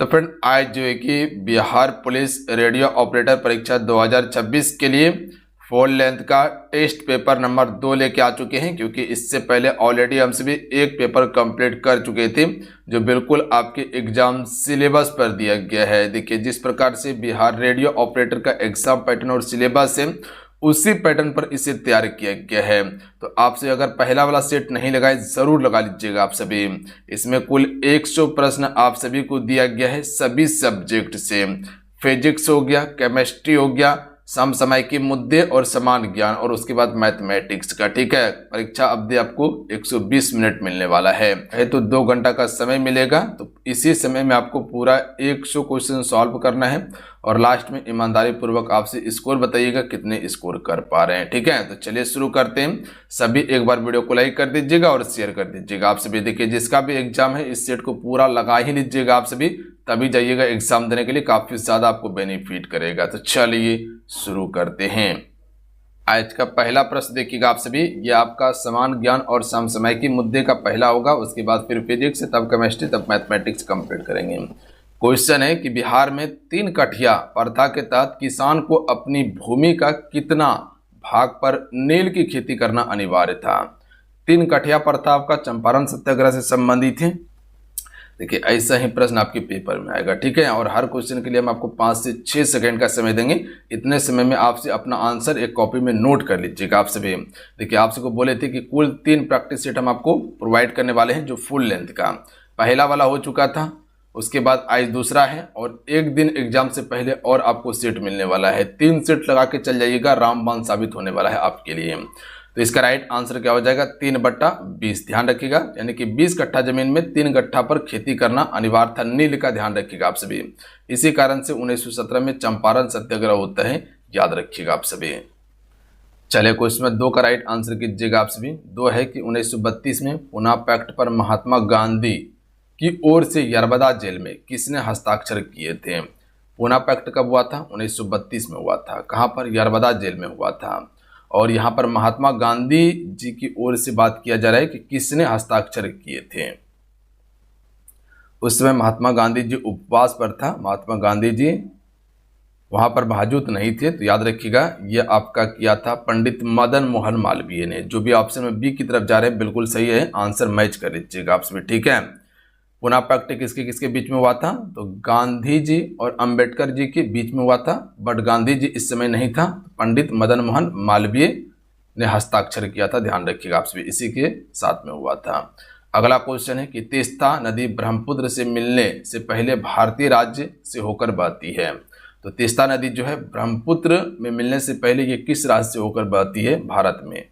तो फ्रेंड आज जो है कि बिहार पुलिस रेडियो ऑपरेटर परीक्षा 2026 के लिए फोर लेंथ का टेस्ट पेपर नंबर 2 लेके आ चुके हैं, क्योंकि इससे पहले ऑलरेडी हम सभी एक पेपर कंप्लीट कर चुके थे जो बिल्कुल आपके एग्जाम सिलेबस पर दिया गया है। देखिए जिस प्रकार से बिहार रेडियो ऑपरेटर का एग्जाम पैटर्न और सिलेबस है उसी पैटर्न पर इसे तैयार किया गया है। तो आपसे अगर पहला वाला सेट नहीं लगाए जरूर लगा लीजिएगा आप सभी। इसमें कुल 100 प्रश्न आप सभी को दिया गया है सभी सब्जेक्ट से। फिजिक्स हो गया, केमिस्ट्री हो गया, समसामयिकी मुद्दे और समान ज्ञान, और उसके बाद मैथमेटिक्स का। ठीक है, परीक्षा अवधि आपको 120 मिनट मिलने वाला है तो 2 घंटा का समय मिलेगा। तो इसी समय में आपको पूरा 100 क्वेश्चन सॉल्व करना है और लास्ट में ईमानदारी पूर्वक आपसे स्कोर बताइएगा कितने स्कोर कर पा रहे हैं। ठीक है, तो चलिए शुरू करते हैं। सभी एक बार वीडियो को लाइक कर दीजिएगा और शेयर कर दीजिएगा। आप सभी देखिए जिसका भी एग्जाम है इस सेट को पूरा लगा ही लीजिएगा आप सभी, तभी जाइएगा एग्जाम देने के लिए, काफी ज्यादा आपको बेनिफिट करेगा। तो चलिए शुरू करते हैं। आज का पहला प्रश्न देखिएगा आप सभी, ये आपका समान ज्ञान और समसामयिकी मुद्दे का पहला होगा, उसके बाद फिर फिजिक्स, तब केमिस्ट्री, तब मैथमेटिक्स कंप्लीट करेंगे। क्वेश्चन है कि बिहार में 3 कठिया प्रथा के तहत किसान को अपनी भूमि का कितना भाग पर नील की खेती करना अनिवार्य था। 3 कठिया प्रथा आपका चंपारण सत्याग्रह से संबंधित है। देखिए ऐसा ही प्रश्न आपके पेपर में आएगा। ठीक है, और हर क्वेश्चन के लिए हम आपको 5 से 6 सेकंड का समय देंगे। इतने समय में आपसे अपना आंसर एक कॉपी में नोट कर लीजिएगा आप सभी। देखिए आपसे को बोले थे कि कुल 3 प्रैक्टिस सेट हम आपको प्रोवाइड करने वाले हैं जो फुल लेंथ का। पहला वाला हो चुका था, उसके बाद आज दूसरा है, और एक दिन एग्जाम से पहले और आपको सेट मिलने वाला है। 3 सेट लगा के चल जाइएगा, रामबाण साबित होने वाला है आपके लिए। तो इसका राइट आंसर क्या हो जाएगा, 3/20। ध्यान रखिएगा, यानी कि 20 कट्ठा जमीन में 3 गट्ठा पर खेती करना अनिवार्य था। नील का ध्यान रखिएगा आप सभी। इसी कारण से 1917 में चंपारण सत्याग्रह होता है, याद रखिएगा आप सभी। चलिए क्वेश्चन में 2 का राइट आंसर कीजिएगा आप सभी। 2 है कि 1932 में पुना पैक्ट पर महात्मा गांधी की ओर से यरबदा जेल में किसने हस्ताक्षर किए थे। पुना पैक्ट कब हुआ था, 1932 में हुआ था। कहां पर, यरबदा जेल में हुआ था। और यहाँ पर महात्मा गांधी जी की ओर से बात किया जा रहा है कि किसने हस्ताक्षर किए थे। उस समय महात्मा गांधी जी उपवास पर था, महात्मा गांधी जी वहां पर मौजूद नहीं थे। तो याद रखिएगा ये आपका किया था पंडित मदन मोहन मालवीय ने। जो भी ऑप्शन में बी की तरफ जा रहे हैं बिल्कुल सही है, आंसर मैच कर लीजिएगा आप सभी। ठीक है, पुना पैक्ट किसके किसके बीच में हुआ था, तो गांधी जी और अंबेडकर जी के बीच में हुआ था, बट गांधी जी इस समय नहीं था। पंडित मदन मोहन मालवीय ने हस्ताक्षर किया था, ध्यान रखिएगा आप सभी, इसी के साथ में हुआ था। अगला क्वेश्चन है कि तीस्ता नदी ब्रह्मपुत्र से मिलने से पहले भारतीय राज्य से होकर बहती है। तो तीस्ता नदी जो है ब्रह्मपुत्र में मिलने से पहले ये किस राज्य से होकर बहती है, भारत में।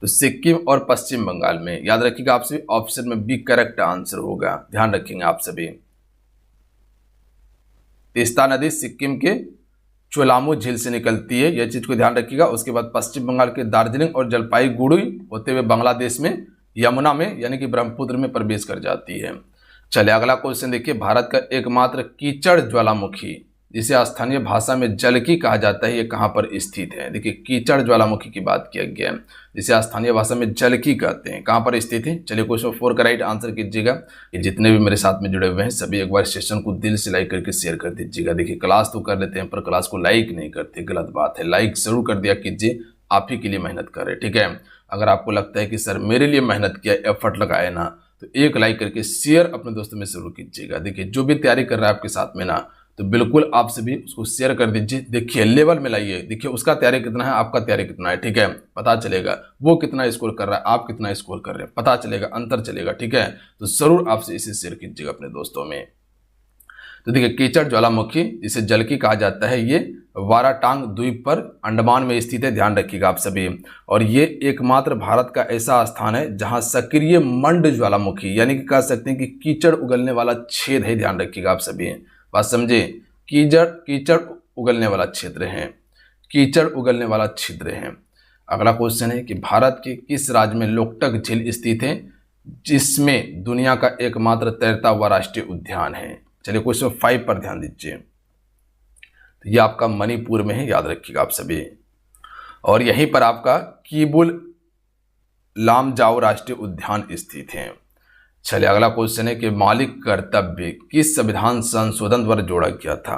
तो सिक्किम और पश्चिम बंगाल में। याद रखिएगा आप सभी, ऑप्शन में बी करेक्ट आंसर होगा, ध्यान रखेंगे आप सभी। तीस्ता नदी सिक्किम के चोलामू झील से निकलती है, यह चीज को ध्यान रखिएगा। उसके बाद पश्चिम बंगाल के दार्जिलिंग और जलपाईगुड़ी होते हुए बांग्लादेश में यमुना में यानी कि ब्रह्मपुत्र में प्रवेश कर जाती है। चलिए अगला क्वेश्चन देखिए, भारत का एकमात्र कीचड़ ज्वालामुखी जिसे स्थानीय भाषा में जलकी कहा जाता है, ये कहाँ पर स्थित है। देखिए कीचड़ ज्वालामुखी की बात किया गया है, जिसे स्थानीय भाषा में जलकी कहते हैं, कहाँ पर स्थित है। चलिए क्वेश्चन 4 का राइट आंसर कीजिएगा। ये जितने भी मेरे साथ में जुड़े हुए हैं सभी एक बार सेशन को दिल से लाइक करके शेयर कर दीजिएगा। देखिए क्लास तो कर लेते हैं पर क्लास को लाइक नहीं करते, गलत बात है। लाइक जरूर कर दिया कीजिए, आप ही के लिए मेहनत कर रहे। ठीक है, अगर आपको लगता है कि सर मेरे लिए मेहनत किया, एफर्ट लगाए ना, तो एक लाइक करके शेयर अपने दोस्तों में जरूर कीजिएगा। देखिए जो भी तैयारी कर रहा है आपके साथ में ना, तो बिल्कुल आप सभी उसको शेयर कर दीजिए। देखिए लेवल में लाइए, देखिए उसका तैयारी कितना है, आपका तैयारी कितना है। ठीक है, पता चलेगा वो कितना स्कोर कर रहा है, आप कितना स्कोर कर रहे हैं, पता चलेगा, अंतर चलेगा। ठीक है, तो जरूर आपसे इसे शेयर कीजिएगा अपने दोस्तों में। तो देखिए कीचड़ ज्वालामुखी जिसे जलकी कहा जाता है, ये वाराटांग द्वीप पर अंडमान में स्थित है, ध्यान रखिएगा आप सभी। और ये एकमात्र भारत का ऐसा स्थान है जहां सक्रिय मंड ज्वालामुखी यानी कि कह सकते हैं कि कीचड़ उगलने वाला छेद है, ध्यान रखिएगा आप सभी। बात समझे, कीचड़ उगलने वाला क्षेत्र है, कीचड़ उगलने वाला छिद्र है। अगला क्वेश्चन है कि भारत के किस राज्य में लोकटक झील स्थित है जिसमें दुनिया का एकमात्र तैरता हुआ राष्ट्रीय उद्यान है। चलिए क्वेश्चन 5 पर ध्यान दीजिए। तो यह आपका मणिपुर में है, याद रखिएगा आप सभी। और यहीं पर आपका कीबुल लामजाओ राष्ट्रीय उद्यान स्थित है। चलिए अगला क्वेश्चन है कि मौलिक कर्तव्य किस संविधान संशोधन द्वारा जोड़ा गया था।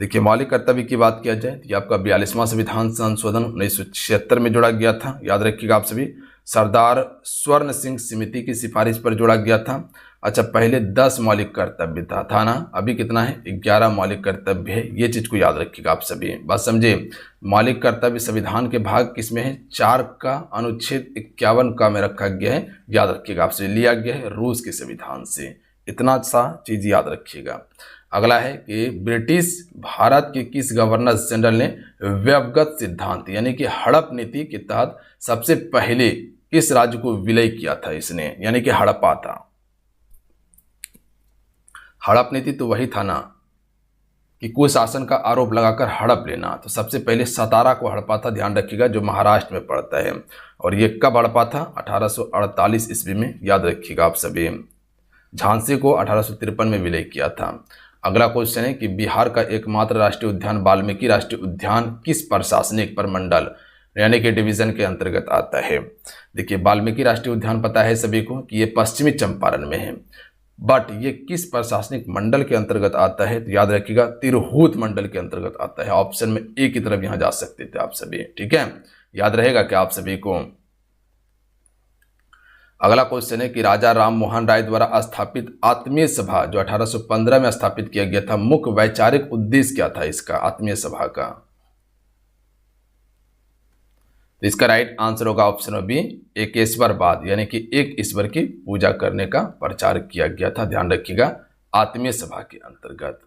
देखिए मौलिक कर्तव्य की बात किया जाए तो ये आपका 42वां संविधान संशोधन 1976 में जोड़ा गया था। याद रखिएगा आप सभी, सरदार स्वर्ण सिंह समिति की सिफारिश पर जोड़ा गया था। अच्छा, पहले 10 मौलिक कर्तव्य था ना, अभी कितना है 11 मौलिक कर्तव्य है। ये चीज को याद रखिएगा आप सभी, बात समझे। मौलिक कर्तव्य संविधान के भाग किसमें है, 4 का अनुच्छेद 51 का में रखा गया है। याद रखिएगा आप सभी, लिया गया है रूस के संविधान से। इतना सा चीज याद रखिएगा। अगला है कि ब्रिटिश भारत के किस गवर्नर जनरल ने व्यवगत सिद्धांत यानी कि हड़प नीति के तहत सबसे पहले किस राज्य को विलय किया था इसने, यानी कि हड़पा था। हड़प नीति तो वही था ना कि कोई शासन का आरोप लगाकर हड़प लेना, तो सबसे पहले सतारा को हड़पा था, ध्यान रखिएगा, जो महाराष्ट्र में पड़ता है। और ये कब हड़पा था, 1848 ईस्वी में। याद रखिएगा आप सभी। झांसी को 1853 में विलय किया था। अगला क्वेश्चन है कि बिहार का एकमात्र राष्ट्रीय उद्यान वाल्मीकि राष्ट्रीय उद्यान किस प्रशासनिक प्रमंडल यानी कि डिवीजन के अंतर्गत आता है। देखिए वाल्मीकि राष्ट्रीय उद्यान पता है सभी को कि ये पश्चिमी चंपारण में है, बट ये किस प्रशासनिक मंडल के अंतर्गत आता है, तो याद रखिएगा तिरहुत मंडल के अंतर्गत आता है। ऑप्शन में ए की तरफ यहां जा सकते थे आप सभी, ठीक है, याद रहेगा क्या आप सभी को। अगला क्वेश्चन है कि राजा राम मोहन राय द्वारा स्थापित आत्मीय सभा जो 1815 में स्थापित किया गया था, मुख्य वैचारिक उद्देश्य क्या था इसका, आत्मीय सभा का। तो इसका राइट आंसर होगा ऑप्शन में बी, एकेश्वरवाद यानी कि एक ईश्वर की पूजा करने का प्रचार किया गया था। ध्यान रखिएगा, आत्मीय सभा के अंतर्गत।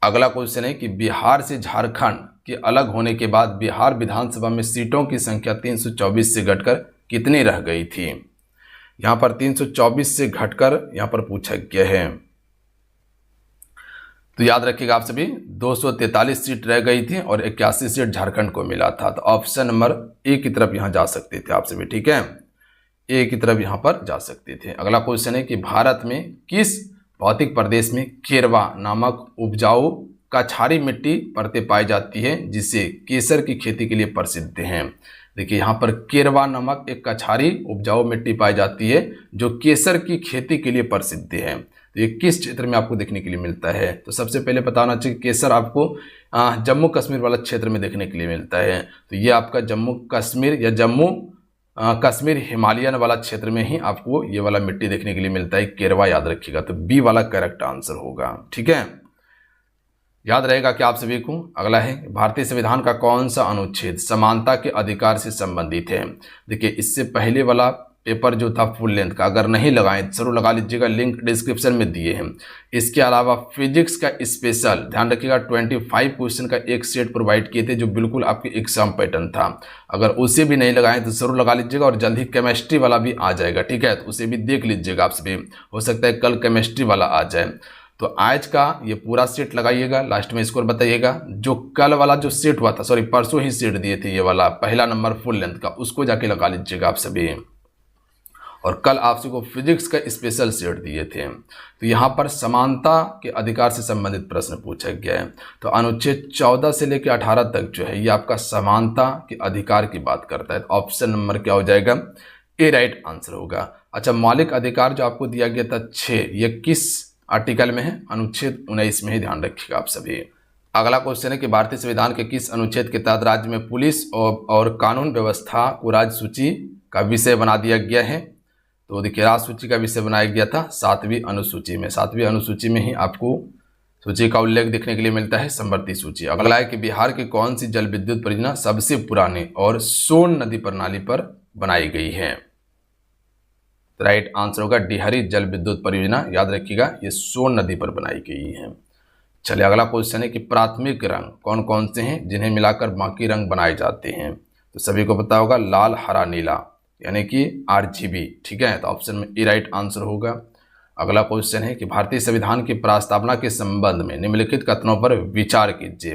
अगला क्वेश्चन है कि बिहार से झारखंड के अलग होने के बाद बिहार विधानसभा में सीटों की संख्या 324 से घटकर कितनी रह गई थी। यहां पर 324 से घटकर यहां पर पूछा गया है, तो याद रखिएगा आप सभी 243 सीट रह गई थी और 81 सीट झारखंड को मिला था। तो ऑप्शन नंबर ए की तरफ यहां जा सकते थे आप सभी, ठीक है, ए की तरफ यहां पर जा सकते थे। अगला क्वेश्चन है कि भारत में किस भौतिक प्रदेश में केरवा नामक उपजाऊ कछारी मिट्टी परतें पाई जाती है जिसे केसर की खेती के लिए प्रसिद्ध हैं। देखिए यहाँ पर केरवा नामक एक कछारी उपजाऊ मिट्टी पाई जाती है जो केसर की खेती के लिए प्रसिद्ध है। तो ये किस क्षेत्र में आपको देखने के लिए मिलता है, तो सबसे पहले पता होना चाहिए केसर आपको जम्मू कश्मीर वाला क्षेत्र में देखने के लिए मिलता है। तो ये आपका जम्मू कश्मीर या जम्मू कश्मीर हिमालयन वाला क्षेत्र में ही आपको ये वाला मिट्टी देखने के लिए मिलता है, केरवा। याद रखिएगा, तो बी वाला करेक्ट आंसर होगा, ठीक है, याद रहेगा क्या आप सभी को। अगला है भारतीय संविधान का कौन सा अनुच्छेद समानता के अधिकार से संबंधित है। देखिए इससे पहले वाला पेपर जो था फुल लेंथ का, अगर नहीं लगाएं जरूर लगा लीजिएगा, लिंक डिस्क्रिप्शन में दिए हैं। इसके अलावा फिजिक्स का स्पेशल ध्यान रखिएगा 25 क्वेश्चन का एक सेट प्रोवाइड किए थे जो बिल्कुल आपके एग्जाम पैटर्न था। अगर उसे भी नहीं लगाएं तो जरूर लगा लीजिएगा, और जल्द ही केमिस्ट्री वाला भी आ जाएगा, ठीक है, तो उसे भी देख लीजिएगा आप सभी, हो सकता है कल केमिस्ट्री वाला आ जाए। तो आज का ये पूरा सेट लगाइएगा, लास्ट में स्कोर बताइएगा। जो कल वाला जो सेट हुआ था, सॉरी परसों ही सेट दिए थे ये वाला पहला नंबर फुल लेंथ का, उसको जाके लगा लीजिएगा आप सभी। और कल आप सबको फिजिक्स का स्पेशल सेट दिए थे। तो यहाँ पर समानता के अधिकार से संबंधित प्रश्न पूछा गया है। तो अनुच्छेद 14 से लेकर 18 तक जो है ये आपका समानता के अधिकार की बात करता है। तो ऑप्शन नंबर क्या हो जाएगा, ए राइट आंसर होगा। अच्छा, मौलिक अधिकार जो आपको दिया गया था 6, ये किस आर्टिकल में है, अनुच्छेद 19 में ही, ध्यान रखिएगा आप सभी। अगला क्वेश्चन है कि भारतीय संविधान के किस अनुच्छेद के तहत राज्य में पुलिस और कानून व्यवस्था को राज्य सूची का विषय बना दिया गया है। तो देखिए राज्य सूची का विषय बनाया गया था 7वीं अनुसूची में। 7वीं अनुसूची में ही आपको सूची का उल्लेख देखने के लिए मिलता है, समवर्ती सूची। अगला है कि बिहार की कौन सी जल विद्युत परियोजना सबसे पुरानी और सोन नदी प्रणाली पर बनाई गई है। राइट आंसर होगा डिहरी जल विद्युत परियोजना। याद रखिएगा ये सोन नदी पर बनाई गई है। चलिए अगला क्वेश्चन है कि प्राथमिक रंग कौन कौन से हैं जिन्हें मिलाकर बाकी रंग बनाए जाते हैं। तो सभी को पता होगा लाल हरा नीला यानी कि RGB, ठीक है, तो ऑप्शन में ए राइट आंसर होगा। अगला क्वेश्चन है कि भारतीय संविधान की प्रस्तावना के संबंध में निम्नलिखित कथनों पर विचार कीजिए।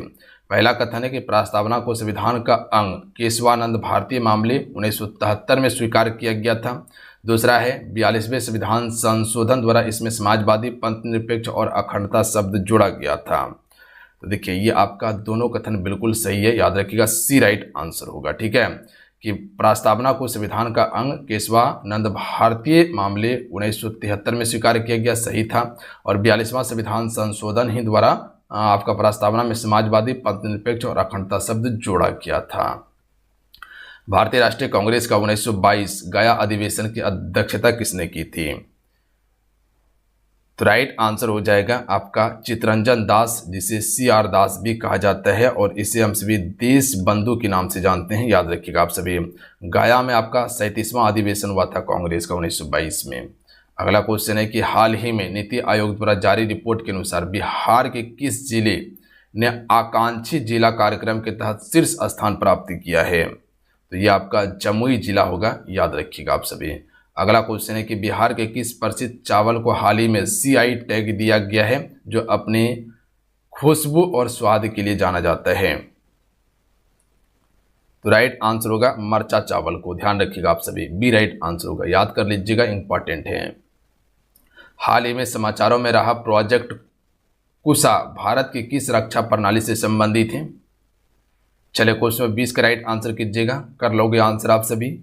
पहला कथन है कि प्रस्तावना को संविधान का अंग केशवानंद भारतीय मामले 1973 में स्वीकार किया गया था। दूसरा है 42वें संविधान संशोधन द्वारा इसमें समाजवादी, पंथ निरपेक्ष और अखंडता शब्द जोड़ा गया था। तो देखिए ये आपका दोनों कथन बिल्कुल सही है, याद रखिएगा सी राइट आंसर होगा, ठीक है। कि प्रस्तावना को संविधान का अंग केशवानंद भारतीय मामले 1973 में स्वीकार किया गया, सही था। और 42वां संविधान संशोधन ही द्वारा आपका प्रस्तावना में समाजवादी, पंथनिरपेक्ष और अखंडता शब्द जोड़ा गया था। भारतीय राष्ट्रीय कांग्रेस का 1922 गया अधिवेशन की अध्यक्षता किसने की थी? तो राइट आंसर हो जाएगा आपका चितरंजन दास, जिसे CR दास भी कहा जाता है और इसे हम सभी देश बंधु के नाम से जानते हैं, याद रखिएगा आप सभी। गया में आपका 37वां अधिवेशन हुआ था कांग्रेस का 1922 में। अगला क्वेश्चन है कि हाल ही में नीति आयोग द्वारा जारी रिपोर्ट के अनुसार बिहार के किस जिले ने आकांक्षी जिला कार्यक्रम के तहत शीर्ष स्थान प्राप्त किया है? तो ये आपका जमुई जिला होगा, याद रखिएगा आप सभी। अगला क्वेश्चन है कि बिहार के किस प्रसिद्ध चावल को हाल ही में CI टैग दिया गया है जो अपनी खुशबू और स्वाद के लिए जाना जाता है? तो राइट आंसर होगा मरचा चावल को, ध्यान रखिएगा आप सभी, बी राइट आंसर होगा, याद कर लीजिएगा, इंपॉर्टेंट है। हाल ही में समाचारों में रहा प्रोजेक्ट कुशा भारत की किस रक्षा प्रणाली से संबंधित है? चलिए क्वेश्चन 20 का राइट आंसर कीजिएगा, कर लोगे आंसर आप सभी।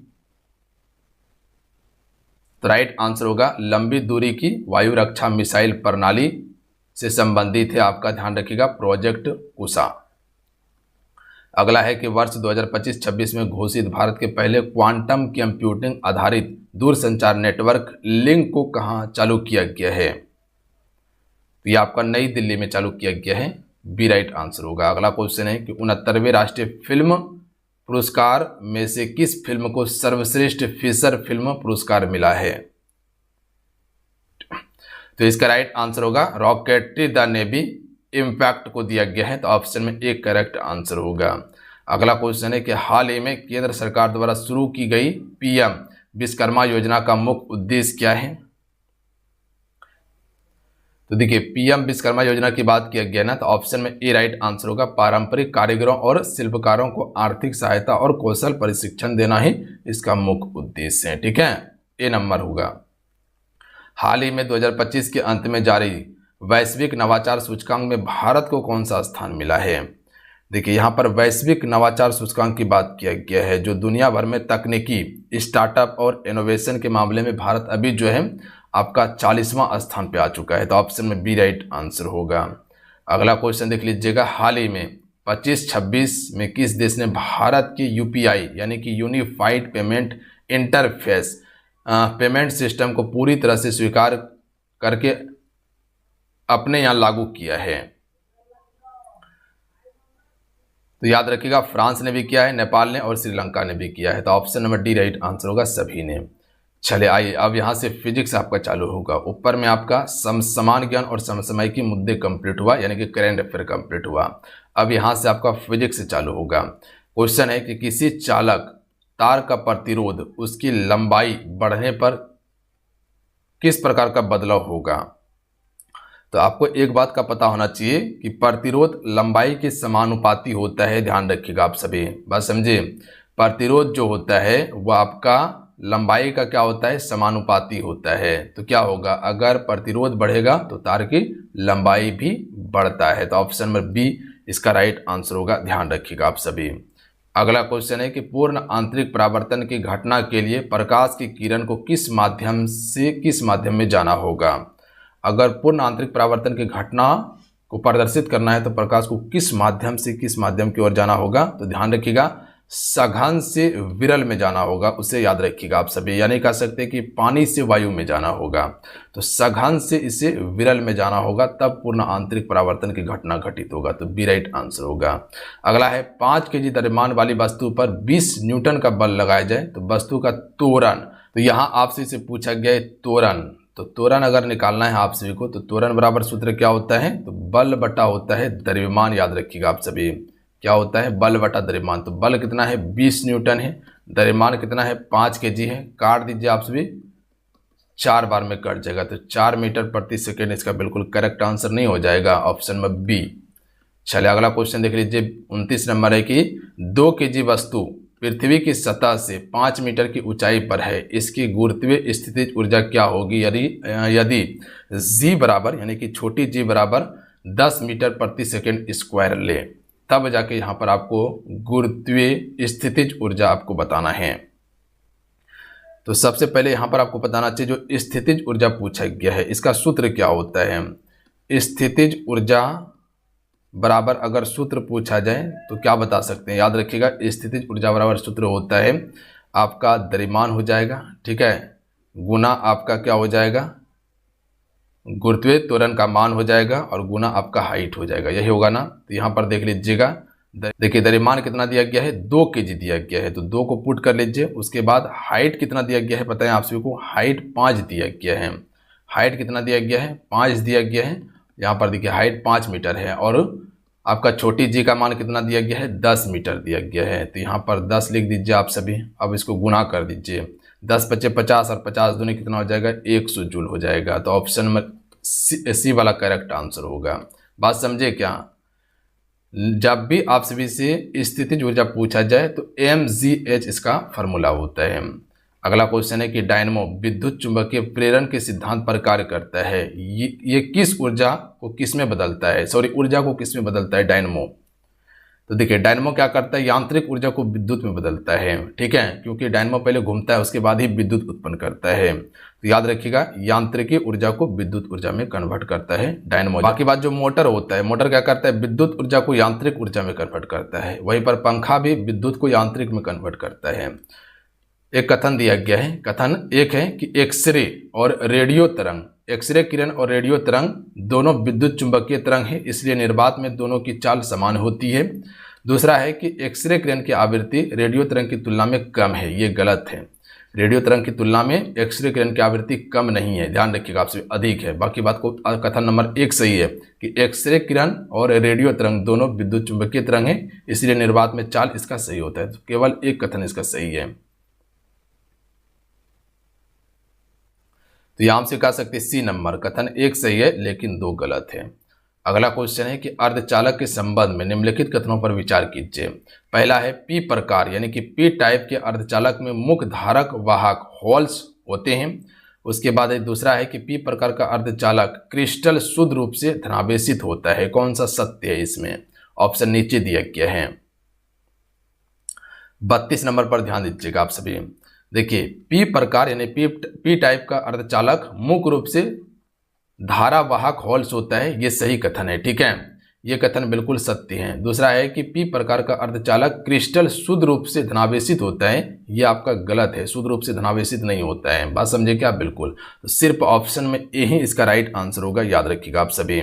तो राइट आंसर होगा लंबी दूरी की वायु रक्षा मिसाइल प्रणाली से संबंधित है आपका, ध्यान रखिएगा, प्रोजेक्ट कुशा। अगला है कि वर्ष 2025-26 में घोषित भारत के पहले क्वांटम कंप्यूटिंग आधारित दूरसंचार नेटवर्क लिंक को कहाँ चालू किया गया है? तो ये आपका नई दिल्ली में चालू किया गया है, बी राइट आंसर होगा। अगला क्वेश्चन है कि 69वें राष्ट्रीय फिल्म पुरस्कार में से किस फिल्म को सर्वश्रेष्ठ फीचर फिल्म पुरस्कार मिला है? तो इसका राइट आंसर होगा रॉकेटरी द नेवी इम्पैक्ट को दिया गया है, तो ऑप्शन में एक करेक्ट आंसर होगा। अगला क्वेश्चन है कि हाल ही में केंद्र सरकार द्वारा शुरू की गई PM विश्वकर्मा योजना का मुख्य उद्देश्य क्या है? तो देखिए PM विश्वकर्मा योजना की बात किया गया ना, तो ऑप्शन में ए राइट आंसर होगा, पारंपरिक कारीगरों और शिल्पकारों को आर्थिक सहायता और कौशल प्रशिक्षण देना ही इसका मुख्य उद्देश्य है, ठीक है, ए नंबर होगा। हाल ही में 2025 के अंत में जारी वैश्विक नवाचार सूचकांक में भारत को कौन सा स्थान मिला है? देखिए यहाँ पर वैश्विक नवाचार सूचकांक की बात किया गया है, जो दुनिया भर में तकनीकी स्टार्टअप और इनोवेशन के मामले में भारत अभी जो है आपका 40वां स्थान पे आ चुका है, तो ऑप्शन में बी राइट आंसर होगा। अगला क्वेश्चन देख लीजिएगा, हाल ही में 25-26 में किस देश ने भारत की UPI यानी कि unified payment interface payment system को पूरी तरह से स्वीकार करके अपने यहाँ लागू किया है? तो याद रखिएगा फ्रांस ने भी किया है, नेपाल ने और श्रीलंका ने भी किया है, तो option number D right answer होगा, सभी ने। चले आइए अब यहाँ से फिजिक्स आपका चालू होगा। ऊपर में आपका समान ज्ञान और समसामयिकी मुद्दे कंप्लीट हुआ, यानी कि करेंट अफेयर कंप्लीट हुआ। अब यहाँ से आपका फिजिक्स चालू होगा। क्वेश्चन है कि किसी चालक तार का प्रतिरोध उसकी लंबाई बढ़ने पर किस प्रकार का बदलाव होगा? तो आपको एक बात का पता होना चाहिए कि प्रतिरोध लंबाई के समानुपाती होता है, ध्यान रखिएगा आप सभी, बात समझे। प्रतिरोध जो होता है वो आपका लंबाई का क्या होता है, समानुपाती होता है। तो क्या होगा, अगर प्रतिरोध बढ़ेगा तो तार की लंबाई भी बढ़ता है, तो ऑप्शन नंबर बी इसका राइट आंसर होगा, ध्यान रखिएगा आप सभी। अगला क्वेश्चन है कि पूर्ण आंतरिक परावर्तन की घटना के लिए प्रकाश की किरण को किस माध्यम में जाना होगा? अगर पूर्ण आंतरिक परावर्तन की घटना को प्रदर्शित करना है तो प्रकाश को किस माध्यम की ओर जाना होगा? तो ध्यान रखिएगा सघन से विरल में जाना होगा, उसे याद रखिएगा आप सभी। यानी कह सकते हैं कि पानी से वायु में जाना होगा, तो सघन से इसे विरल में जाना होगा, तब पूर्ण आंतरिक परावर्तन की घटना घटित होगा, तो बी राइट आंसर होगा। अगला है 5 kg द्रव्यमान वाली वस्तु पर 20 न्यूटन का बल लगाया जाए तो वस्तु का त्वरण, तो यहाँ आपसे इसे पूछा गया है त्वरण, तो त्वरण अगर निकालना है आप सभी को तो त्वरण बराबर सूत्र क्या होता है, तो बल बटा होता है द्रव्यमान, याद रखिएगा आप सभी, क्या होता है, बल बटा द्रव्यमान। तो बल कितना है, 20 न्यूटन है, द्रव्यमान कितना है, 5 kg है, काट दीजिए आप सभी, 4 बार में कट जाएगा, तो 4 मीटर प्रति सेकेंड इसका बिल्कुल करेक्ट आंसर नहीं हो जाएगा, ऑप्शन में बी। चलिए अगला क्वेश्चन देख लीजिए, 29 नंबर है कि 2 kg वस्तु पृथ्वी की सतह से 5 मीटर की ऊंचाई पर है, इसकी गुरुत्वीय स्थितिज ऊर्जा क्या होगी यदि जी बराबर यानी कि छोटी जी बराबर 10 मीटर प्रति सेकेंड स्क्वायर ले? तब जाके यहाँ पर आपको गुरुत्वीय स्थितिज ऊर्जा आपको बताना है। तो सबसे पहले यहाँ पर आपको बताना चाहिए जो स्थितिज ऊर्जा पूछा गया है इसका सूत्र क्या होता है। स्थितिज ऊर्जा बराबर अगर सूत्र पूछा जाए तो क्या बता सकते हैं, याद रखिएगा स्थितिज ऊर्जा बराबर सूत्र होता है आपका द्रव्यमान हो जाएगा, ठीक है, गुना आपका क्या हो जाएगा, गुरुत्वीय त्वरण का मान हो जाएगा और गुना आपका हाइट हो जाएगा, यही होगा ना। तो यहाँ पर देख लीजिएगा, देखिए द्रव्यमान कितना दिया गया है 2 kg दिया गया है, तो 2 को पुट कर लीजिए। उसके बाद हाइट कितना दिया गया है पता है आप सभी को, हाइट 5 दिया गया है। हाइट कितना दिया गया है 5 दिया गया है। यहाँ पर देखिए हाइट 5 मीटर है और आपका छोटी जी का मान कितना दिया गया है 10 मीटर दिया गया है। तो यहाँ पर 10 लिख दीजिए आप सभी। अब इसको गुना कर दीजिए, 10 × 5 = 50 और 50 दूनी कितना हो जाएगा 100 जूल हो जाएगा। तो ऑप्शन में सी वाला करेक्ट आंसर होगा। बात समझे क्या, जब भी आप सभी से स्थितिज ऊर्जा पूछा जाए तो mgh इसका फॉर्मूला होता है। अगला क्वेश्चन है कि डायनमो विद्युत चुंबकीय प्रेरण के सिद्धांत पर कार्य करता है, ये किस ऊर्जा को किस में बदलता है, ऊर्जा को किस में बदलता है डायनमो। तो देखिए डायनमो क्या करता है, यांत्रिक ऊर्जा को विद्युत में बदलता है, ठीक है, क्योंकि डायनमो पहले घूमता है उसके बाद ही विद्युत उत्पन्न करता है। तो याद रखिएगा यांत्रिकी ऊर्जा को विद्युत ऊर्जा में कन्वर्ट करता है डायनमो। बाकी बात जो मोटर होता है, मोटर क्या करता है विद्युत ऊर्जा को यांत्रिक ऊर्जा में कन्वर्ट करता है। वहीं पर पंखा भी विद्युत को यांत्रिक में कन्वर्ट करता है। एक कथन दिया गया है, कथन एक है कि एक्सरे और रेडियो तरंग, एक्सरे किरण और रेडियो तरंग दोनों विद्युत चुंबकीय तरंग है, इसलिए निर्वात में दोनों की चाल समान होती है। दूसरा है कि एक्सरे किरण की आवृत्ति रेडियो तरंग की तुलना में कम है, ये गलत है। रेडियो तरंग की तुलना में एक्सरे किरण की आवृत्ति कम नहीं है, ध्यान रखिएगा, आपसे अधिक है। बाकी बात को कथन नंबर 1 सही है कि एक्सरे किरण और रेडियो तरंग दोनों विद्युत चुंबकीय तरंग है, इसलिए निर्वात में चाल इसका सही होता है। तो केवल एक कथन इसका सही है। तो यहां से कह सकते सी नंबर, कथन 1 सही है लेकिन 2 गलत है। अगला क्वेश्चन है कि अर्धचालक के संबंध में निम्नलिखित कथनों पर विचार कीजिए। पहला है पी प्रकार यानी कि पी टाइप के अर्धचालक में मुख्य धारक वाहक होल्स होते हैं। उसके बाद दूसरा है कि पी प्रकार का अर्धचालक क्रिस्टल शुद्ध रूप से धनावेशित होता है। कौन सा सत्य है इसमें, ऑप्शन नीचे दिया गया है। 32 नंबर पर ध्यान दीजिएगा आप सभी। देखिए पी प्रकार यानी पी टाइप का अर्धचालक मुख्य रूप से धारावाहक होल्स होता है, ये सही कथन है, ठीक है, ये कथन बिल्कुल सत्य है। दूसरा है कि पी प्रकार का अर्धचालक क्रिस्टल शुद्ध रूप से धनावेशित होता है, ये आपका गलत है, शुद्ध रूप से धनावेशित नहीं होता है। बात समझे क्या, बिल्कुल। तो सिर्फ ऑप्शन में ए ही इसका राइट आंसर होगा, याद रखिएगा आप सभी।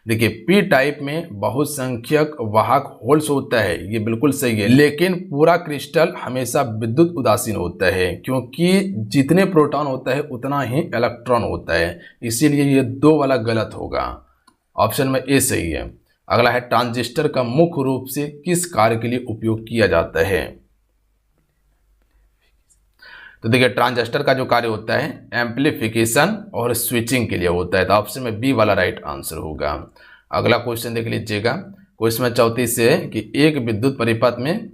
देखिए पी टाइप में बहुसंख्यक वाहक होल्स होता है, ये बिल्कुल सही है, लेकिन पूरा क्रिस्टल हमेशा विद्युत उदासीन होता है, क्योंकि जितने प्रोटॉन होता है उतना ही इलेक्ट्रॉन होता है, इसीलिए ये 2 वाला गलत होगा, ऑप्शन में ए सही है। अगला है ट्रांजिस्टर का मुख्य रूप से किस कार्य के लिए उपयोग किया जाता है। तो देखिए ट्रांजिस्टर का जो कार्य होता है एम्पलीफिकेशन और स्विचिंग के लिए होता है, तो ऑप्शन में बी वाला राइट आंसर होगा। अगला क्वेश्चन देख लीजिएगा, क्वेश्चन 34 से कि एक विद्युत परिपथ में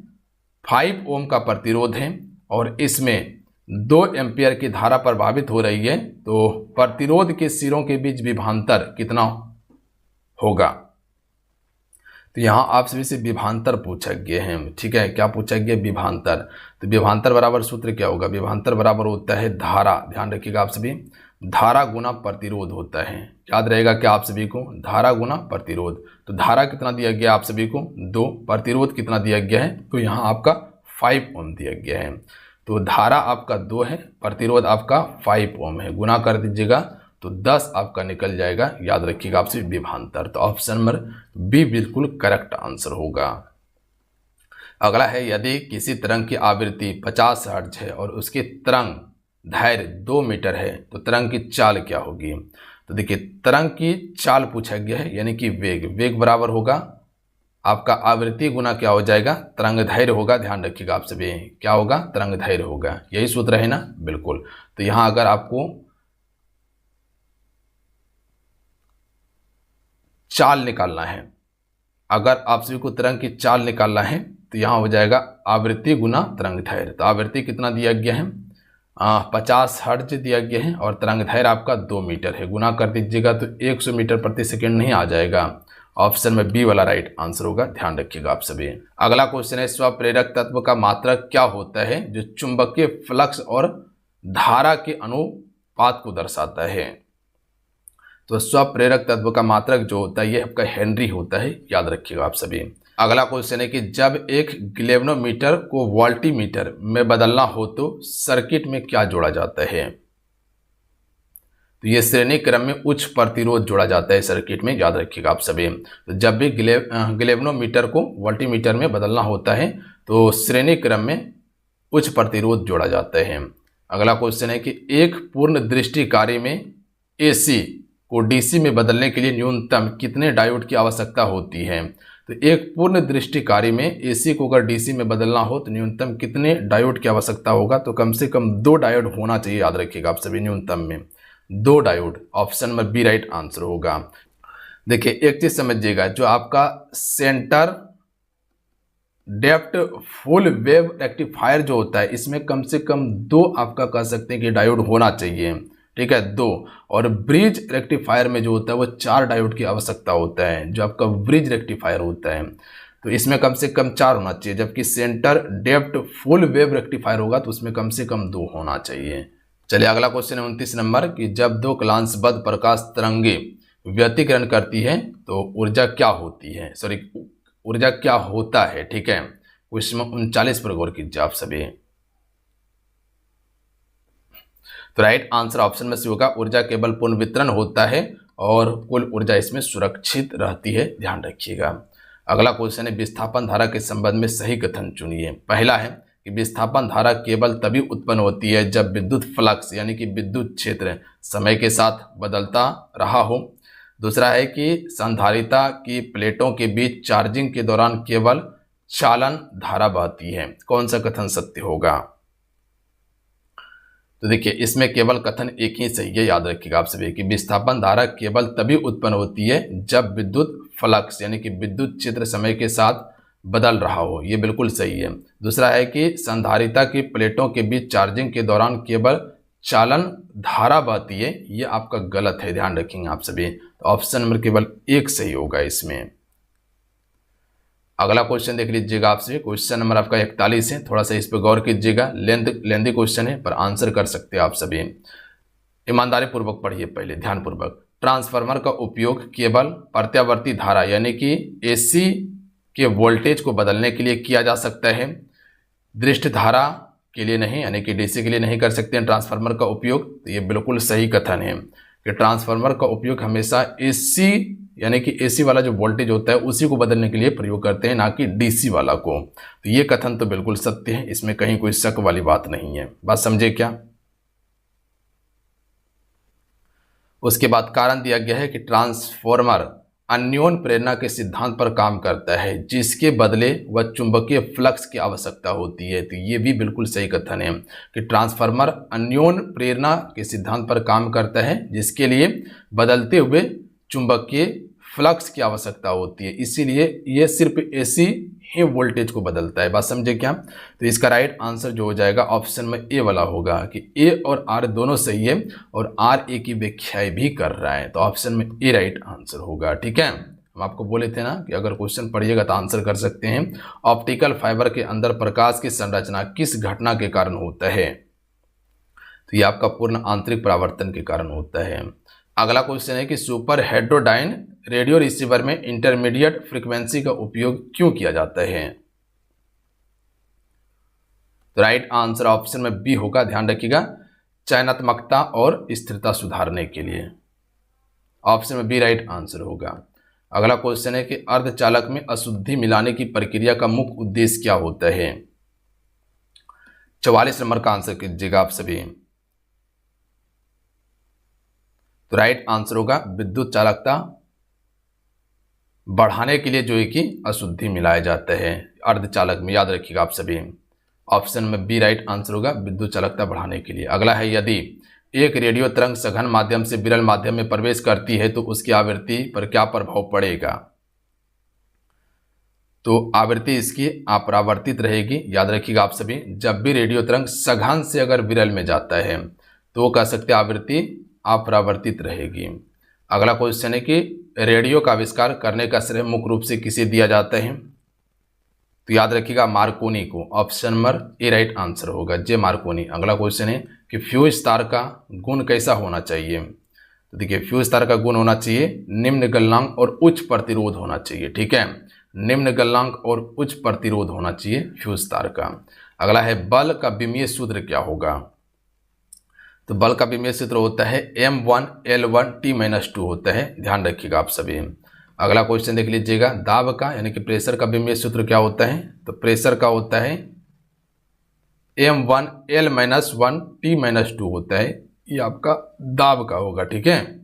5 ओम का प्रतिरोध है और इसमें 2 एम्पियर की धारा प्रभावित हो रही है, तो प्रतिरोध के सिरों के बीच विभवांतर कितना होगा। तो यहाँ आप सभी से विभवांतर पूछा गया है, ठीक है, क्या पूछा गया, विभवांतर। तो विभवांतर बराबर सूत्र क्या होगा, विभवांतर बराबर होता है धारा, ध्यान रखिएगा आप सभी, धारा गुना प्रतिरोध होता है, याद रहेगा क्या आप सभी को, धारा गुना प्रतिरोध। तो धारा कितना दिया गया आप सभी को 2, प्रतिरोध कितना दिया गया है, तो यहाँ आपका 5 ओम दिया गया है। तो धारा आपका 2 है, प्रतिरोध आपका 5 ओम है, गुना कर दीजिएगा तो 10 आपका निकल जाएगा, याद रखिएगा आपसे विभवांतर। तो ऑप्शन नंबर बी बिल्कुल करेक्ट आंसर होगा। अगला है यदि किसी तरंग की आवृत्ति 50 हर्ट्ज है और उसकी तरंग दैर्घ्य 2 मीटर है तो तरंग की चाल क्या होगी। तो देखिए तरंग की चाल पूछा गया है, यानी कि वेग बराबर होगा आपका आवृत्ति गुना क्या हो जाएगा, तरंग दैर्घ्य होगा, ध्यान रखिएगा आप सभी, क्या होगा, तरंग दैर्घ्य होगा, यही सूत्र है ना, बिल्कुल। तो यहाँ अगर आपको चाल निकालना है, अगर आप सभी को तरंग की चाल निकालना है तो यहाँ हो जाएगा आवृत्ति गुना तरंग दैर्घ्य। तो आवृत्ति कितना दिया गया है 50 हर्ट्ज दिया गया है और तरंग दैर्घ्य आपका 2 मीटर है, गुना कर दीजिएगा तो 100 मीटर प्रति सेकंड नहीं आ जाएगा, ऑप्शन में बी वाला राइट आंसर होगा, ध्यान रखिएगा आप सभी। अगला क्वेश्चन है स्वप्रेरक तत्व का मात्रक क्या होता है जो चुंबकीय फ्लक्स और धारा के अनुपात को दर्शाता है। तो स्वप्रेरक तत्व का मात्रक जो होता है ये आपका हेनरी होता है, याद रखिएगा आप सभी। अगला क्वेश्चन है कि जब एक गैल्वेनोमीटर को वोल्टीमीटर में बदलना हो तो सर्किट में क्या जोड़ा जाता है। तो ये श्रेणी क्रम में उच्च प्रतिरोध जोड़ा जाता है सर्किट में, याद रखिएगा आप सभी। तो जब भी गैल्वेनोमीटर को वोल्टीमीटर में बदलना होता है तो श्रेणी क्रम में उच्च प्रतिरोध जोड़ा जाता है। अगला क्वेश्चन है कि एक पूर्ण दृष्टि कार्य में AC को DC में बदलने के लिए न्यूनतम कितने डायोड की आवश्यकता होती है। तो एक पूर्ण दृष्टि कार्य में AC को अगर DC में बदलना हो तो न्यूनतम कितने डायोड की आवश्यकता होगा। तो कम से कम 2 डायोड होना चाहिए, याद रखिएगा आप सभी, न्यूनतम में 2 डायोड। ऑप्शन में बी राइट आंसर होगा। देखिए एक चीज समझिएगा, जो आपका centre depth full wave rectifier जो होता है इसमें कम से कम 2 आपका कह सकते हैं कि डायोड होना चाहिए, ठीक है, 2। और ब्रिज रेक्टिफायर में जो होता है वो 4 डायोड की आवश्यकता होता है, जो आपका ब्रिज रेक्टिफायर होता है। तो इसमें कम से कम 4 होना चाहिए, जबकि centre depth full wave rectifier होगा तो उसमें कम से कम 2 होना चाहिए। चलिए अगला क्वेश्चन है 29 नंबर कि जब 2 क्लांशबद्ध प्रकाश तरंगे व्यतिकरण करती है तो ऊर्जा क्या होती है, ऊर्जा क्या होता है, ठीक है। क्वेश्चन 39 पर गौर कीजिए आप सभी। तो राइट आंसर ऑप्शन में से होगा ऊर्जा केवल पुनर्वितरण होता है और कुल ऊर्जा इसमें सुरक्षित रहती है, ध्यान रखिएगा। अगला क्वेश्चन है विस्थापन धारा के संबंध में सही कथन चुनिए। पहला है कि विस्थापन धारा केवल तभी उत्पन्न होती है जब विद्युत फ्लक्स यानी कि विद्युत क्षेत्र समय के साथ बदलता रहा हो। दूसरा है कि संधारिता की प्लेटों के बीच चार्जिंग के दौरान केवल चालन धारा बहती है। कौन सा कथन सत्य होगा। तो देखिए इसमें केवल कथन एक ही सही है, याद रखिएगा आप सभी कि विस्थापन धारा केवल तभी उत्पन्न होती है जब विद्युत फ्लक्स यानी कि विद्युत क्षेत्र समय के साथ बदल रहा हो, ये बिल्कुल सही है। दूसरा है कि संधारिता की प्लेटों के बीच चार्जिंग के दौरान केवल चालन धारा बहती है, ये आपका गलत है, ध्यान रखेंगे आप सभी। तो ऑप्शन नंबर केवल 1 सही होगा इसमें। अगला क्वेश्चन देख लीजिएगा आपसे, क्वेश्चन नंबर आपका 41 है, थोड़ा सा इस पर गौर कीजिएगा, लेंदी क्वेश्चन है पर आंसर कर सकते हैं आप सभी। ईमानदारी पूर्वक पढ़िए पहले, ध्यान पूर्वक। ट्रांसफार्मर का उपयोग केवल प्रत्यावर्ती धारा यानी कि AC के वोल्टेज को बदलने के लिए किया जा सकता है, दृष्ट धारा के लिए नहीं, यानी कि DC के लिए नहीं कर सकते हैं ट्रांसफार्मर का उपयोग। तो ये बिल्कुल सही कथन है कि ट्रांसफार्मर का उपयोग हमेशा AC यानी कि AC वाला जो वोल्टेज होता है उसी को बदलने के लिए प्रयोग करते हैं, ना कि DC वाला को। तो ये कथन तो बिल्कुल सत्य है, इसमें कहीं कोई शक वाली बात नहीं है। बात समझे क्या। उसके बाद कारण दिया गया है कि ट्रांसफार्मर अन्योन प्रेरणा के सिद्धांत पर काम करता है जिसके बदले वह चुंबकीय फ्लक्स की आवश्यकता होती है। तो ये भी बिल्कुल सही कथन है कि ट्रांसफार्मर अन्योन प्रेरणा के सिद्धांत पर काम करता है जिसके लिए बदलते हुए चुंबकीय फ्लक्स की आवश्यकता होती है, इसीलिए ये सिर्फ AC ही वोल्टेज को बदलता है। बात समझे क्या। तो इसका राइट आंसर जो हो जाएगा ऑप्शन में A वाला होगा कि A और R दोनों सही है और R A की व्याख्या भी कर रहा है, तो ऑप्शन में A राइट आंसर होगा, ठीक है। हम आपको बोले थे ना कि अगर क्वेश्चन पढ़िएगा तो आंसर कर सकते हैं। ऑप्टिकल फाइबर के अंदर प्रकाश की संरचना किस घटना के कारण होता है। तो ये आपका पूर्ण आंतरिक परावर्तन के कारण होता है। अगला क्वेश्चन है कि सुपर हेड्रोडाइन रेडियो रिसीवर में इंटरमीडिएट फ्रीक्वेंसी का उपयोग क्यों किया जाता है। तो राइट आंसर ऑप्शन में बी होगा, ध्यान रखिएगा, चयनात्मकता और स्थिरता सुधारने के लिए। ऑप्शन में बी राइट आंसर होगा। अगला क्वेश्चन है कि अर्धचालक में अशुद्धि मिलाने की प्रक्रिया का मुख्य उद्देश्य क्या होता है। 44 नंबर का आंसर कीजिएगा आप सभी। तो राइट आंसर होगा विद्युत चालकता बढ़ाने के लिए जो है कि अशुद्धि मिलाया जाता है अर्धचालक में, याद रखिएगा आप सभी। ऑप्शन में बी राइट आंसर होगा, विद्युत चालकता बढ़ाने के लिए। अगला है यदि एक रेडियो तरंग सघन माध्यम से विरल माध्यम में प्रवेश करती है तो उसकी आवृत्ति पर क्या प्रभाव पड़ेगा। तो आवृत्ति इसकी अपरावर्तित रहेगी, याद रखिएगा आप सभी। जब भी रेडियो तरंग सघन से अगर विरल में जाता है तो कह सकते हैं आवृत्ति अपरावर्तित रहेगी। अगला क्वेश्चन है कि रेडियो का आविष्कार करने का श्रेय मुख्य रूप से किसे दिया जाता है? तो याद रखिएगा मार्कोनी को। Option number A right answer होगा, जे मार्कोनी। अगला क्वेश्चन है कि फ्यूज तार का गुण कैसा होना चाहिए? तो देखिए फ्यूज तार का गुण होना चाहिए निम्न गलनांक और उच्च प्रतिरोध होना चाहिए। ठीक है, निम्न गलनांक और उच्च प्रतिरोध होना चाहिए फ्यूज तार का। अगला है बल का विमीय सूत्र क्या होगा? तो बल का विमीय सूत्र होता है M1L1T-2 होता है, ध्यान रखिएगा आप सभी। अगला क्वेश्चन देख लीजिएगा, दाब का यानी कि प्रेशर का विमीय सूत्र क्या होता है? तो प्रेशर का होता है M1L-1T-2 होता है, ये आपका दाब का होगा। ठीक है,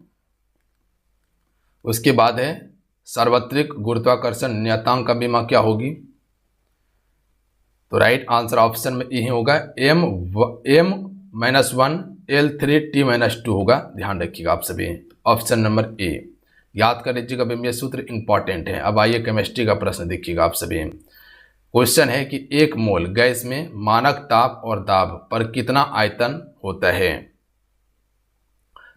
उसके बाद है सार्वत्रिक गुरुत्वाकर्षण नियतांक का विमा क्या होगी? तो राइट आंसर ऑप्शन में यही होगा M-1L3T-2 होगा, ध्यान रखिएगा आप सभी। ऑप्शन नंबर ए याद कर लीजिएगा, विमीय सूत्र इंपॉर्टेंट है। अब आइए केमिस्ट्री का प्रश्न देखिएगा आप सभी। क्वेश्चन है कि 1 मोल गैस में मानक ताप और दाब पर कितना आयतन होता है?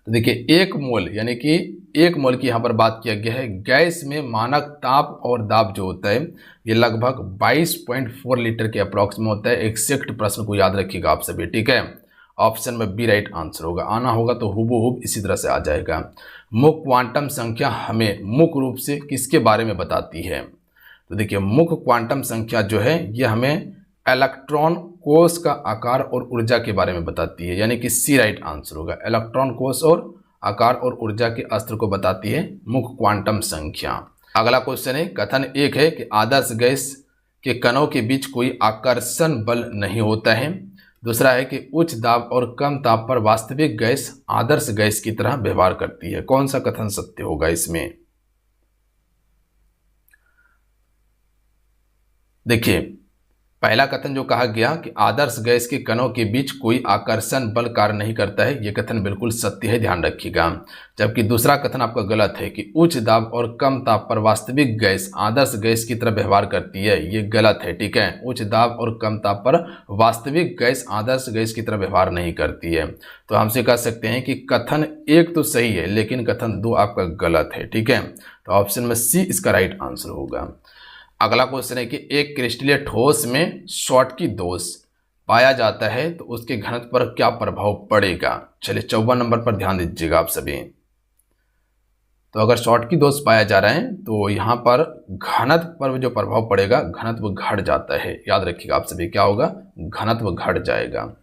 तो देखिए 1 मोल यानी कि 1 मोल की यहाँ पर बात किया गया है। गैस में मानक ताप और दाब जो होता है ये लगभग 22.4 लीटर के अप्रॉक्स में होता है। एग्जैक्ट प्रश्न को याद रखिएगा आप सभी। ठीक है, ऑप्शन में बी राइट आंसर होगा। आना होगा तो हुबहू इसी तरह से आ जाएगा। मुख्य क्वांटम संख्या हमें मुख्य रूप से किसके बारे में बताती है? तो देखिए मुख्य क्वांटम संख्या जो है ये हमें इलेक्ट्रॉन कोष का आकार और ऊर्जा के बारे में बताती है, यानी कि सी राइट आंसर होगा। इलेक्ट्रॉन कोष और आकार और ऊर्जा के अस्त्र को बताती है मुख्य क्वांटम संख्या। अगला क्वेश्चन है, कथन 1 है कि आदर्श गैस के कणों के बीच कोई आकर्षण बल नहीं होता है। दूसरा है कि उच्च दाब और कम ताप पर वास्तविक गैस आदर्श गैस की तरह व्यवहार करती है। कौन सा कथन सत्य होगा इसमें? देखिए पहला कथन जो कहा गया कि आदर्श गैस के कणों के बीच कोई आकर्षण बल कार्य नहीं करता है, यह कथन बिल्कुल सत्य है, ध्यान रखिएगा। जबकि दूसरा कथन आपका गलत है कि उच्च दाब और कम ताप पर वास्तविक गैस आदर्श गैस की तरह व्यवहार करती है, ये गलत है। ठीक है, उच्च दाब और कम ताप पर वास्तविक गैस आदर्श गैस की तरह व्यवहार नहीं करती है। तो हमसे कह सकते हैं कि कथन 1 तो सही है लेकिन कथन 2 आपका गलत है। ठीक है, तो ऑप्शन में सी इसका राइट आंसर होगा। अगला क्वेश्चन है कि एक क्रिस्टलीय ठोस में शॉटकी दोष पाया जाता है तो उसके घनत्व पर क्या प्रभाव पड़ेगा? चलिए 54 नंबर पर ध्यान दीजिएगा आप सभी। तो अगर शॉटकी दोष पाया जा रहा है तो यहाँ पर घनत्व पर जो प्रभाव पड़ेगा, घनत्व घट जाता है। याद रखिएगा आप सभी, क्या होगा? घनत्व घट जाएगा।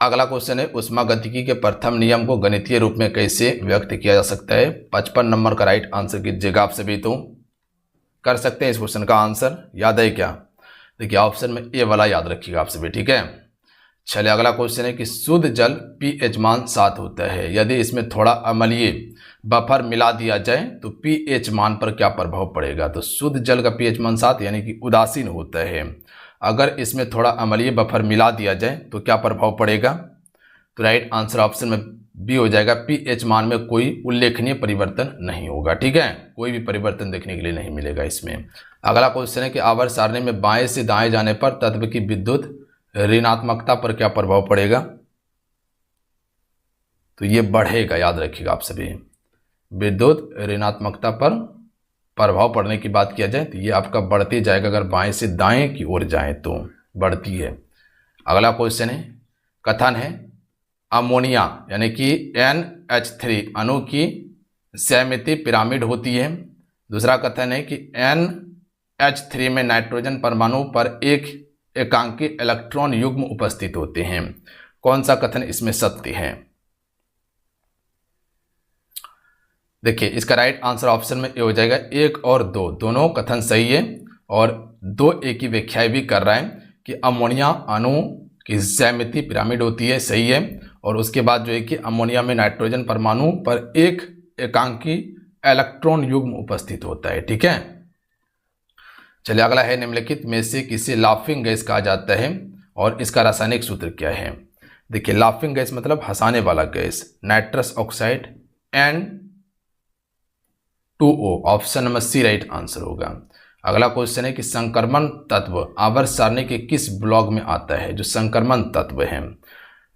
अगला क्वेश्चन है, ऊष्मागतिकी के प्रथम नियम को गणितीय रूप में कैसे व्यक्त किया जा सकता है? 55 नंबर का राइट आंसर कीजिएगा आप सभी। तो कर सकते हैं इस क्वेश्चन का आंसर, याद है क्या? देखिए ऑप्शन में ए वाला याद रखिएगा आप सभी। ठीक है, चलिए अगला क्वेश्चन है कि शुद्ध जल पीएच मान 7 होता है, यदि इसमें थोड़ा अम्लीय बफर मिला दिया जाए तो पीएच मान पर क्या प्रभाव पड़ेगा? तो शुद्ध जल का पीएच मान 7 यानी कि उदासीन होता है। अगर इसमें थोड़ा अम्लीय बफर मिला दिया जाए तो क्या प्रभाव पड़ेगा? तो राइट आंसर ऑप्शन में बी हो जाएगा, पीएच मान में कोई उल्लेखनीय परिवर्तन नहीं होगा। ठीक है, कोई भी परिवर्तन देखने के लिए नहीं मिलेगा इसमें। अगला क्वेश्चन है कि आवर्त सारणी में बाएं से दाएं जाने पर तत्व की विद्युत ऋणात्मकता पर क्या प्रभाव पड़ेगा? तो ये बढ़ेगा, याद रखिएगा आप सभी। विद्युत ऋणात्मकता पर प्रभाव पड़ने की बात किया जाए तो ये आपका बढ़ती जाएगा, अगर बाएं से दाएं की ओर जाए तो बढ़ती है। अगला क्वेश्चन है, कथन है अमोनिया यानी कि NH3 अणु की ज्यामिति पिरामिड होती है। दूसरा कथन है कि NH3 में नाइट्रोजन परमाणु पर एक एकांकी इलेक्ट्रॉन युग्म उपस्थित होते हैं। कौन सा कथन इसमें सत्य है? देखिए इसका राइट आंसर ऑप्शन में ए हो जाएगा। 1 और 2 दोनों कथन सही है और 2A की व्याख्या भी कर रहा है कि अमोनिया अणु की ज्यामिति पिरामिड होती है, सही है। और उसके बाद जो है कि अमोनिया में नाइट्रोजन परमाणु पर एक एकांकी इलेक्ट्रॉन युग्म उपस्थित होता है। ठीक है, चलिए अगला है, निम्नलिखित में से किसे लाफिंग गैस कहा जाता है और इसका रासायनिक सूत्र क्या है? देखिए लाफिंग गैस मतलब हंसाने वाला gas, nitrous oxide N2O। Option number C right answer होगा। अगला क्वेश्चन है कि संक्रमण तत्व आवर्त सारणी के किस ब्लॉक में आता है? जो संक्रमण तत्व है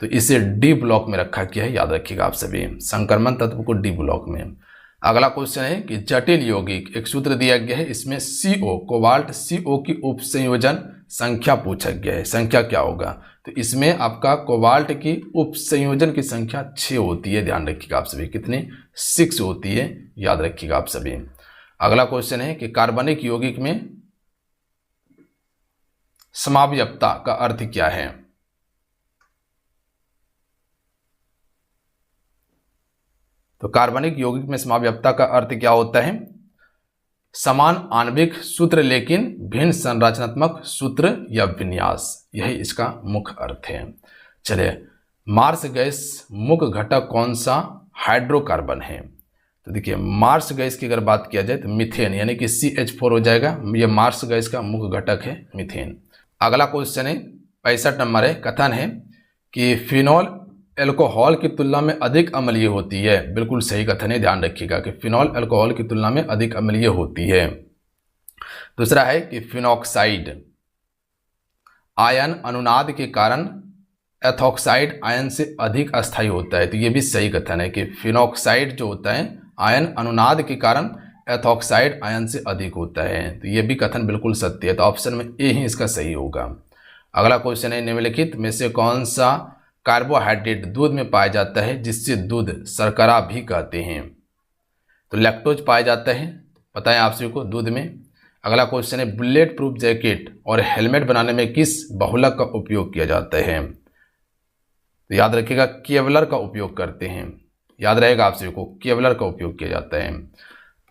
तो इसे डी ब्लॉक में रखा गया है, याद रखिएगा आप सभी। संक्रमण तत्व को डी ब्लॉक में। अगला क्वेश्चन है कि जटिल यौगिक, एक सूत्र दिया गया है, इसमें CO कोबाल्ट CO की उप संयोजन संख्या पूछा गया है, संख्या क्या होगा? तो इसमें आपका कोबाल्ट की उप संयोजन की संख्या 6 होती है, ध्यान रखिएगा आप सभी। कितनी? 6 होती है, याद रखिएगा आप सभी। अगला क्वेश्चन है कि कार्बनिक यौगिक में समावयवता का अर्थ क्या है? तो कार्बनिक यौगिक में समावयवता का अर्थ क्या होता है? समान आणविक सूत्र लेकिन भिन्न संरचनात्मक सूत्र या विन्यास, यही इसका मुख्य अर्थ है। चलिए, मार्स गैस मुख्य घटक कौन सा हाइड्रोकार्बन है? तो देखिए, मार्स गैस की अगर बात किया जाए तो मीथेन, यानी कि CH4 हो जाएगा। यह मार्स गैस का मुख्य घटक है, मीथेन। अगला क्वेश्चन है 65 नंबर है। कथन है कि फिनॉल अल्कोहल की तुलना में अधिक अम्लीय होती है। बिल्कुल सही कथन है, ध्यान रखिएगा कि फिनॉल अल्कोहल की तुलना में अधिक अम्लीय होती है। दूसरा है कि फिनॉक्साइड आयन अनुनाद के कारण एथॉक्साइड आयन से अधिक अस्थायी होता है। तो ये भी सही कथन है कि फिनॉक्साइड जो होता है आयन अनुनाद के कारण एथॉक्साइड आयन से अधिक होता है। तो ये भी कथन बिल्कुल सत्य है। तो ऑप्शन में ए ही इसका सही होगा। अगला क्वेश्चन है निम्नलिखित में से कौन सा कार्बोहाइड्रेट दूध में पाया जाता है जिससे दूध शर्करा भी कहते हैं? तो लैक्टोज पाया जाता है, पता है आप सभी को, दूध में। अगला क्वेश्चन है बुलेट प्रूफ जैकेट और हेलमेट बनाने में किस बहुलक का उपयोग किया जाता है? तो याद रखिएगा केवलर का उपयोग करते हैं, याद रहेगा आप सभी को, केवलर का उपयोग किया जाता है।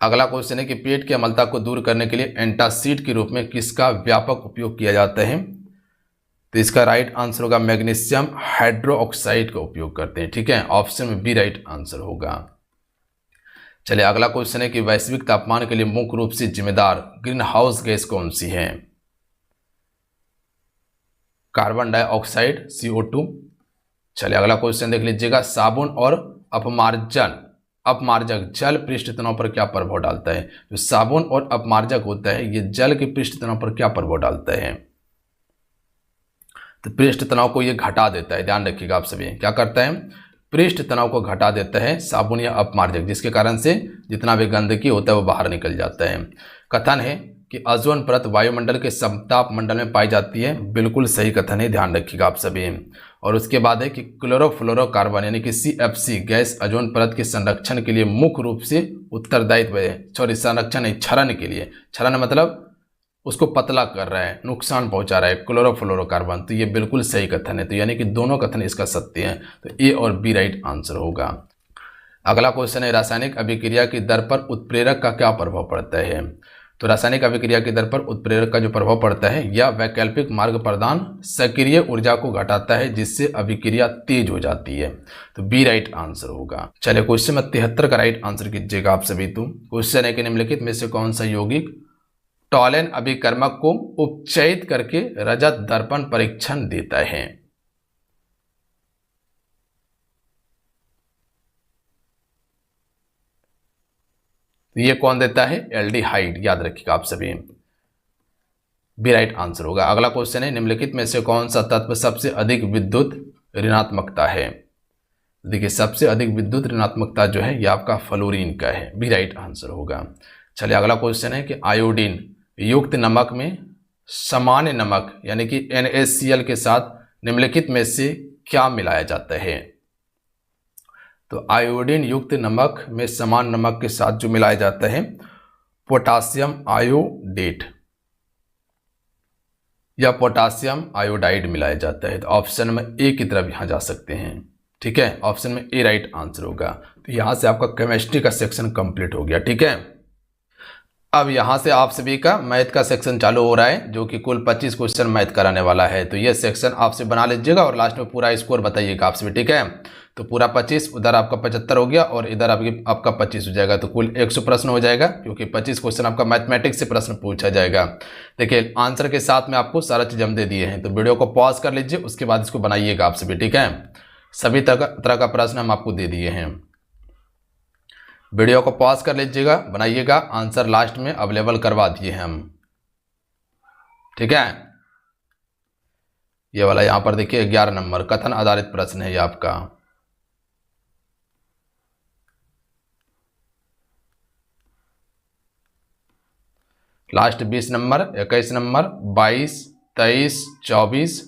अगला क्वेश्चन है कि पेट की अम्लता को दूर करने के लिए एंटासिड के रूप में किसका व्यापक उपयोग किया जाता है? तो इसका राइट आंसर होगा मैग्नीशियम हाइड्रोक्साइड का उपयोग करते हैं। ठीक है, ऑप्शन में बी राइट आंसर होगा। चलिए, अगला क्वेश्चन है कि वैश्विक तापमान के लिए मुख्य रूप से जिम्मेदार ग्रीन हाउस गैस कौन सी है? Carbon dioxide CO2। चलिए, अगला क्वेश्चन देख लीजिएगा, साबुन और अपमार्जक जल पृष्ठ तनाव पर क्या प्रभाव डालता है? जो साबुन और अपमार्जक होता है ये जल के पृष्ठ तनाव पर क्या प्रभाव डालता है? तो पृष्ठ तनाव को ये घटा देता है, ध्यान रखिएगा आप सभी। क्या करता है? पृष्ठ तनाव को घटा देता है साबुन या अपमार्जक, जिसके कारण से जितना भी गंदगी होता है वो बाहर निकल जाता है। कथन है कि ओजोन परत वायुमंडल के समताप मंडल में पाई जाती है। बिल्कुल सही कथन है, ध्यान रखिएगा आप सभी। और उसके बाद है कि क्लोरोफ्लोरोकार्बन यानी कि CFC गैस ओजोन परत के संरक्षण के लिए मुख्य रूप से उत्तरदायित्व है। सॉरी, संरक्षण नहीं, क्षरण के लिए। क्षरण मतलब उसको पतला कर रहा है, नुकसान पहुंचा रहा है, क्लोरोफ्लोरोकार्बन। तो ये बिल्कुल सही कथन है। तो यानी कि दोनों कथन इसका सत्य है। तो ए और बी राइट आंसर होगा। अगला क्वेश्चन है रासायनिक अभिक्रिया की दर पर उत्प्रेरक का क्या प्रभाव पड़ता है? तो रासायनिक अभिक्रिया की दर पर उत्प्रेरक का जो प्रभाव पड़ता है या वैकल्पिक मार्ग प्रदान सक्रिय ऊर्जा को घटाता है जिससे अभिक्रिया तेज हो जाती है। तो बी राइट आंसर होगा। चलिए, क्वेश्चन में 73 का राइट आंसर कीजिएगा आप सभी। तो क्वेश्चन है कि निम्नलिखित में से कौन सा यौगिक टॉलेन अभिकर्मक को उपचयित करके रजत दर्पण परीक्षण देता है? तो ये कौन देता है? एल्डिहाइड, याद रखिएगा आप सभी। बी राइट आंसर होगा। अगला क्वेश्चन है निम्नलिखित में से कौन सा तत्व सबसे अधिक विद्युत ऋणात्मकता है? देखिए, सबसे अधिक विद्युत ऋणात्मकता जो है यह आपका फ्लोरीन का है। बी राइट आंसर होगा। चलिए, अगला क्वेश्चन है कि आयोडीन युक्त नमक में सामान्य नमक यानी कि NaCl के साथ निम्नलिखित में से क्या मिलाया जाता है? तो आयोडीन युक्त नमक में समान नमक के साथ जो मिलाया जाता है पोटासियम आयोडेट या पोटासियम आयोडाइड मिलाया जाता है। तो ऑप्शन में ए की तरफ यहां जा सकते हैं। ठीक है, ऑप्शन में ए राइट आंसर होगा। तो यहां से आपका केमिस्ट्री का सेक्शन कंप्लीट हो गया। ठीक है, अब यहाँ से आप सभी का मैथ का सेक्शन चालू हो रहा है जो कि कुल 25 क्वेश्चन मैथ कराने वाला है। तो ये सेक्शन आपसे बना लीजिएगा और लास्ट में पूरा स्कोर बताइएगा आप सभी। ठीक है, तो पूरा 25, उधर आपका 75 हो गया और इधर आपका 25 हो जाएगा। तो कुल 100 प्रश्न हो जाएगा क्योंकि 25 क्वेश्चन आपका मैथमेटिक्स से प्रश्न पूछा जाएगा। देखिए, आंसर के साथ में आपको सारा चीज़ हम दे दिए हैं। तो वीडियो को पॉज कर लीजिए, उसके बाद इसको बनाइएगा आप सभी। ठीक है, सभी तरह का प्रश्न हम आपको दे दिए हैं। वीडियो को पॉज कर लीजिएगा, बनाइएगा, आंसर लास्ट में अवेलेबल करवा दिए हैं हम। ठीक है, ये वाला यहां पर देखिए 11 नंबर कथन आधारित प्रश्न है ये आपका। लास्ट 20 नंबर, 21 नंबर, 22, 23, 24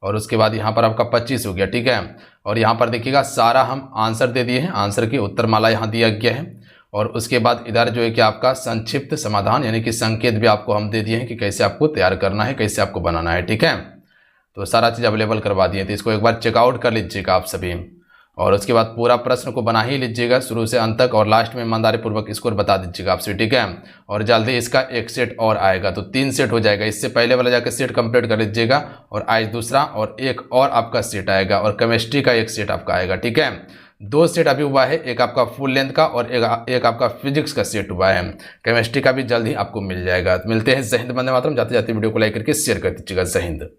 और उसके बाद यहाँ पर आपका 25 हो गया। ठीक है, और यहाँ पर देखिएगा सारा हम आंसर दे दिए हैं, आंसर की उत्तरमाला यहाँ दिया गया है। और उसके बाद इधर जो है कि आपका संक्षिप्त समाधान यानी कि संकेत भी आपको हम दे दिए हैं कि कैसे आपको तैयार करना है, कैसे आपको बनाना है। ठीक है, तो सारा चीज़ अवेलेबल करवा दिए, तो इसको एक बार चेकआउट कर लीजिएगा आप सभी। और उसके बाद पूरा प्रश्न को बना ही लीजिएगा शुरू से अंत तक, और लास्ट में ईमानदारी पूर्वक स्कोर बता दीजिएगा आपसे। ठीक है, और जल्दी इसका एक सेट और आएगा, तो 3 सेट हो जाएगा। इससे पहले वाला जाकर सेट कंप्लीट कर लीजिएगा, और आज दूसरा और एक और आपका सेट आएगा, और केमिस्ट्री का एक सेट आपका आएगा। ठीक है, 2 सेट अभी हुआ है, एक आपका फुल लेंथ का और एक आपका फिजिक्स का सेट हुआ है। केमिस्ट्री का भी जल्द ही आपको मिल जाएगा। तो मिलते हैं। जय हिंद, वंदे मातरम। जाते जाते वीडियो को लाइक करके शेयर कर दीजिएगा। जय हिंद।